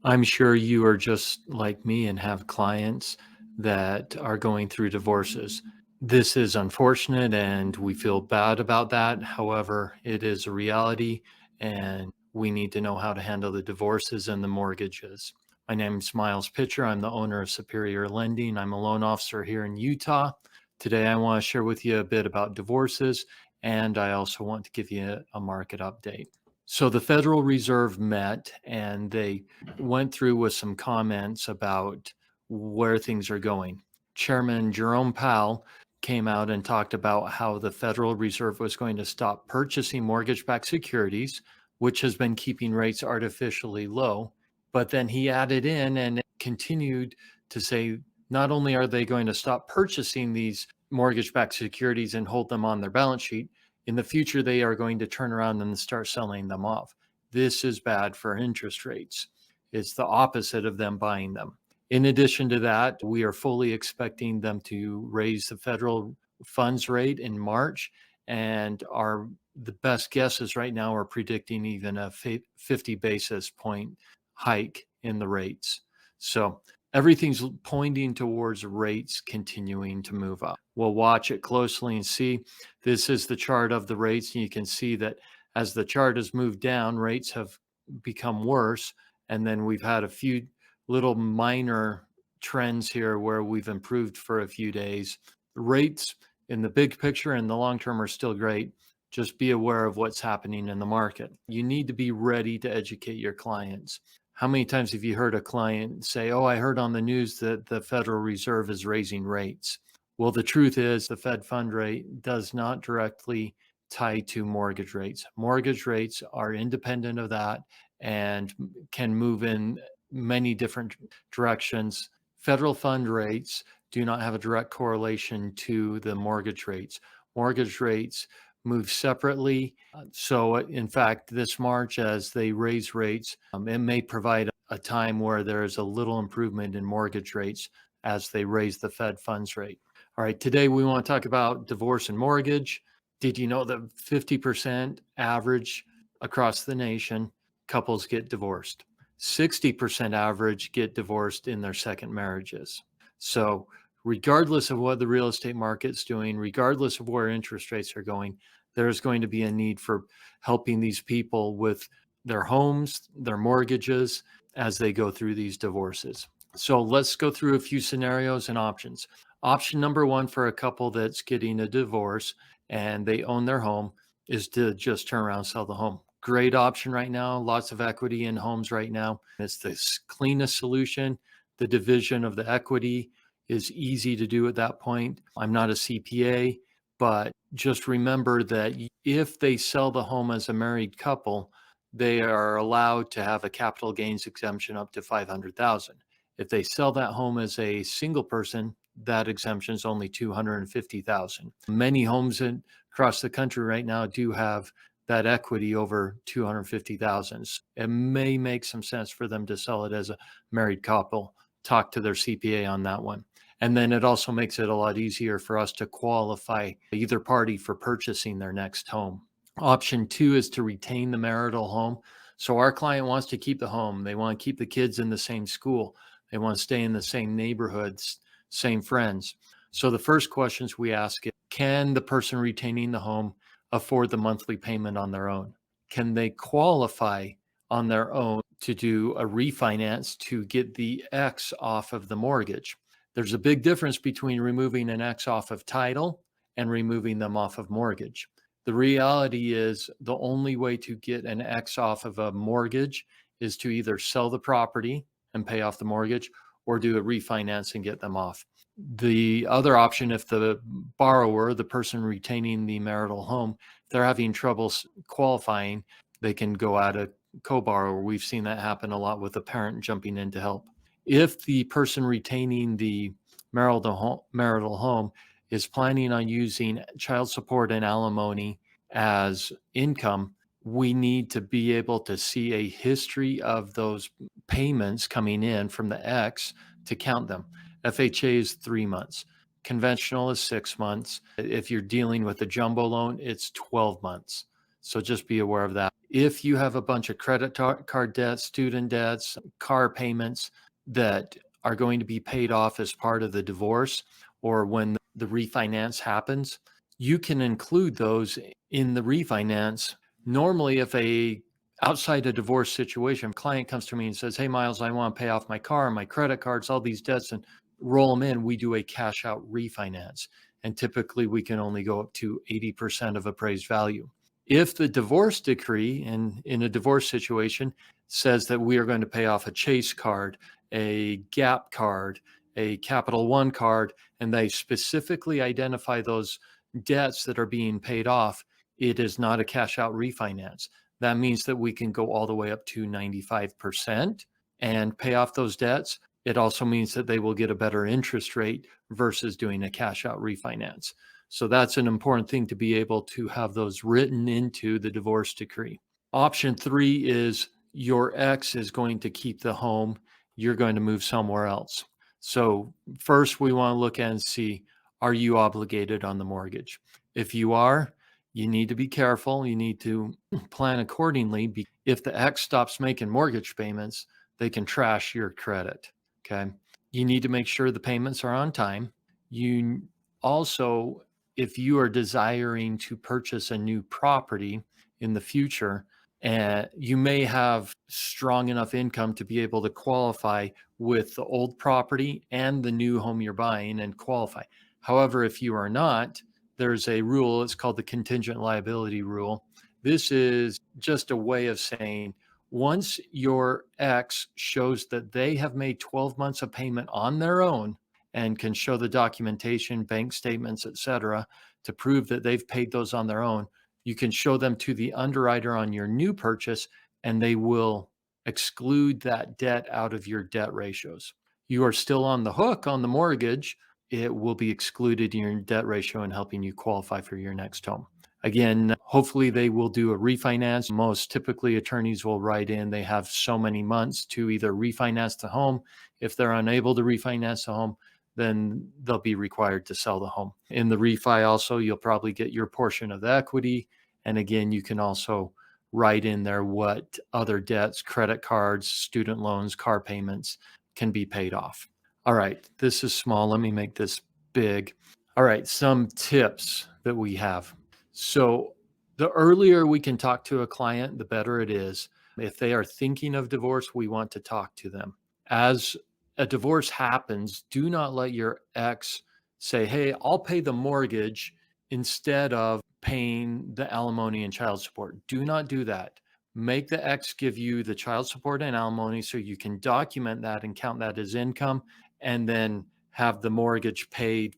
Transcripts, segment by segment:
I'm sure you are just like me and have clients that are going through divorces. This is unfortunate and we feel bad about that. However, it is a reality and we need to know how to handle the divorces and the mortgages. My name is Miles Pitcher. I'm the owner of Superior Lending. I'm a loan officer here in Utah. Today, I want to share with you a bit about divorces, and I also want to give you a market update. So the Federal Reserve met and they went through with some comments about where things are going. Chairman Jerome Powell came out and talked about how the Federal Reserve was going to stop purchasing mortgage-backed securities, which has been keeping rates artificially low. But then he added in and continued to say, not only are they going to stop purchasing these mortgage-backed securities and hold them on their balance sheet, in the future, they are going to turn around and start selling them off. This is bad for interest rates. It's the opposite of them buying them. In addition to that, we are fully expecting them to raise the federal funds rate in March, and the best guesses right now are predicting even a 50 basis point hike in the rates. So everything's pointing towards rates continuing to move up. We'll watch it closely and see. This is the chart of the rates, and you can see that as the chart has moved down, rates have become worse. And then we've had a few little minor trends here where we've improved for a few days. Rates in the big picture and the long term are still great. Just be aware of what's happening in the market. You need to be ready to educate your clients. How many times have you heard a client say, "Oh, I heard on the news that the Federal Reserve is raising rates"? Well, the truth is the Fed fund rate does not directly tie to mortgage rates. Mortgage rates are independent of that and can move in many different directions. Federal fund rates do not have a direct correlation to the mortgage rates. Mortgage rates move separately. So, in fact, this March, as they raise rates, it may provide a time where there is a little improvement in mortgage rates as they raise the Fed funds rate. All right, today we want to talk about divorce and mortgage. Did you know that 50% average across the nation, couples get divorced? 60% average get divorced in their second marriages. So, regardless of what the real estate market's doing, regardless of where interest rates are going, there's going to be a need for helping these people with their homes, their mortgages, as they go through these divorces. So let's go through a few scenarios and options. Option number one for a couple that's getting a divorce and they own their home is to just turn around and sell the home. Great option right now. Lots of equity in homes right now. It's the cleanest solution. The division of the equity is easy to do at that point. I'm not a CPA, but just remember that if they sell the home as a married couple, they are allowed to have a capital gains exemption up to $500,000. If they sell that home as a single person, that exemption is only $250,000. Many homes across the country right now do have that equity over $250,000. It may make some sense for them to sell it as a married couple. Talk to their CPA on that one. And then it also makes it a lot easier for us to qualify either party for purchasing their next home. Option two is to retain the marital home. So our client wants to keep the home. They want to keep the kids in the same school. They want to stay in the same neighborhoods, same friends. So the first questions we ask is, can the person retaining the home afford the monthly payment on their own? Can they qualify on their own to do a refinance to get the X off of the mortgage? There's a big difference between removing an X off of title and removing them off of mortgage. The reality is the only way to get an X off of a mortgage is to either sell the property and pay off the mortgage or do a refinance and get them off. The other option, if the borrower, the person retaining the marital home, they're having trouble qualifying, they can go out a co-borrower. We've seen that happen a lot with a parent jumping in to help. If the person retaining the marital home is planning on using child support and alimony as income, we need to be able to see a history of those payments coming in from the X to count them. FHA is 3 months. Conventional is 6 months. If you're dealing with a jumbo loan, it's 12 months. So just be aware of that. If you have a bunch of card debts, student debts, car payments that are going to be paid off as part of the divorce or when the refinance happens, you can include those in the refinance. Normally, if a outside a divorce situation, client comes to me and says, "Hey, Miles, I want to pay off my car, my credit cards, all these debts, and roll them in," we do a cash out refinance. And typically, we can only go up to 80% of appraised value. If the divorce decree in a divorce situation says that we are going to pay off a Chase card, a Gap card, a Capital One card, and they specifically identify those debts that are being paid off, it is not a cash out refinance. That means that we can go all the way up to 95% and pay off those debts. It also means that they will get a better interest rate versus doing a cash out refinance. So that's an important thing to be able to have those written into the divorce decree. Option 3 is your ex is going to keep the home. You're going to move somewhere else. So first we want to look at and see, are you obligated on the mortgage? If you are, you need to be careful. You need to plan accordingly. If the ex stops making mortgage payments, they can trash your credit. Okay. You need to make sure the payments are on time. You also, if you are desiring to purchase a new property in the future, and you may have strong enough income to be able to qualify with the old property and the new home you're buying and qualify. However, if you are not, there's a rule, it's called the contingent liability rule. This is just a way of saying once your ex shows that they have made 12 months of payment on their own and can show the documentation, bank statements, etc., to prove that they've paid those on their own, you can show them to the underwriter on your new purchase and they will exclude that debt out of your debt ratios. You are still on the hook on the mortgage. It will be excluded in your debt ratio and helping you qualify for your next home. Again, hopefully they will do a refinance. Most typically attorneys will write in, they have so many months to either refinance the home. If they're unable to refinance the home, then they'll be required to sell the home. In the refi also, you'll probably get your portion of the equity. And again, you can also write in there what other debts, credit cards, student loans, car payments can be paid off. All right, this is small. Let me make this big. All right, some tips that we have. So the earlier we can talk to a client, the better it is. If they are thinking of divorce, we want to talk to them. As a divorce happens, do not let your ex say, "Hey, I'll pay the mortgage instead of paying the alimony and child support." Do not do that. Make the ex give you the child support and alimony so you can document that and count that as income and then have the mortgage paid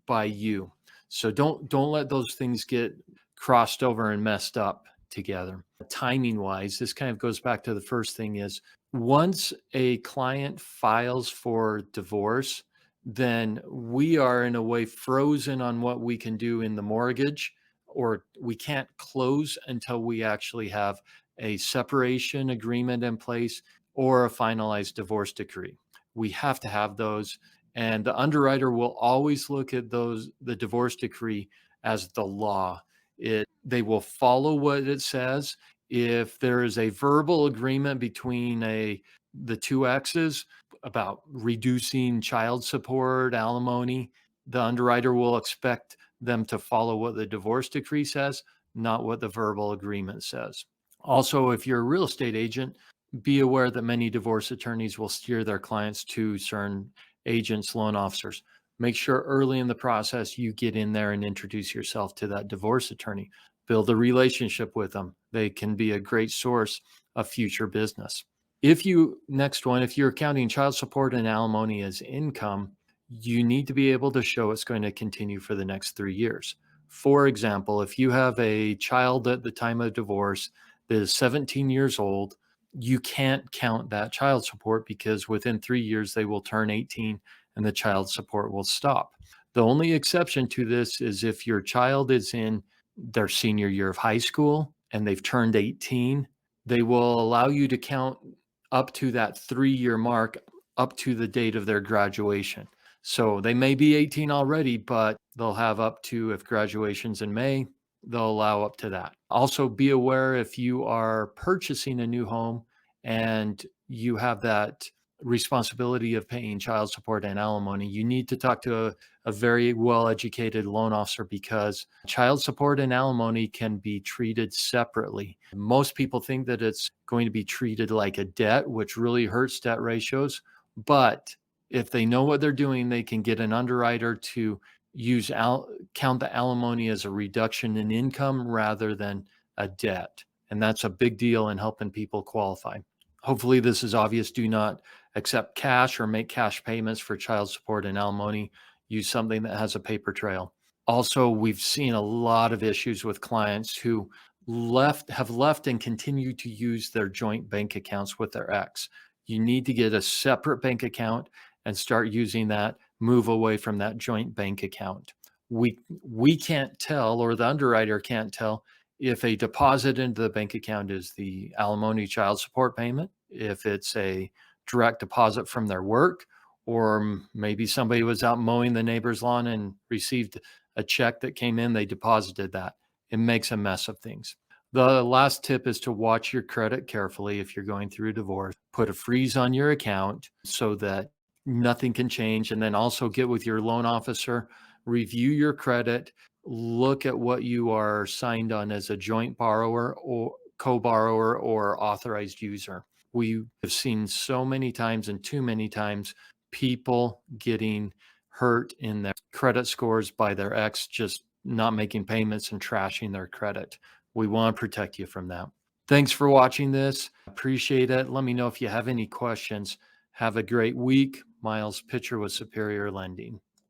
by you. So don't let those things get crossed over and messed up together. Timing wise, this kind of goes back to the first thing is once a client files for divorce, then we are in a way frozen on what we can do in the mortgage, or we can't close until we actually have a separation agreement in place or a finalized divorce decree. We have to have those. And the underwriter will always look at the divorce decree as the law. They will follow what it says. If there is a verbal agreement between the two exes about reducing child support, alimony, the underwriter will expect them to follow what the divorce decree says, not what the verbal agreement says. Also, if you're a real estate agent, be aware that many divorce attorneys will steer their clients to certain agents, loan officers. Make sure early in the process you get in there and introduce yourself to that divorce attorney. Build a relationship with them. They can be a great source of future business. If you're counting child support and alimony as income, you need to be able to show it's going to continue for the next 3 years. For example, if you have a child at the time of divorce that is 17 years old, you can't count that child support because within 3 years they will turn 18 and the child support will stop. The only exception to this is if your child is in their senior year of high school and they've turned 18, they will allow you to count up to that 3 year mark up to the date of their graduation. So they may be 18 already, but they'll have up to, if graduation's in May, they'll allow up to that. Also, be aware if you are purchasing a new home and you have that responsibility of paying child support and alimony, you need to talk to a very well educated loan officer because child support and alimony can be treated separately. Most people think that it's going to be treated like a debt, which really hurts debt ratios. But if they know what they're doing, they can get an underwriter to count the alimony as a reduction in income rather than a debt. And that's a big deal in helping people qualify. Hopefully, this is obvious. Do not accept cash or make cash payments for child support and alimony. Use something that has a paper trail. Also, we've seen a lot of issues with clients who have left and continue to use their joint bank accounts with their ex. You need to get a separate bank account and start using that. Move away from that joint bank account. We can't tell, or the underwriter can't tell, if a deposit into the bank account is the alimony child support payment, if it's a direct deposit from their work, or maybe somebody was out mowing the neighbor's lawn and received a check that came in, they deposited that. It makes a mess of things. The last tip is to watch your credit carefully if you're going through a divorce. Put a freeze on your account so that nothing can change. And then also get with your loan officer, review your credit, look at what you are signed on as a joint borrower or co-borrower or authorized user. We have seen so many times and too many times people getting hurt in their credit scores by their ex just not making payments and trashing their credit. We want to protect you from that. Thanks for watching this. Appreciate it. Let me know if you have any questions. Have a great week. Miles Pitcher with Superior Lending.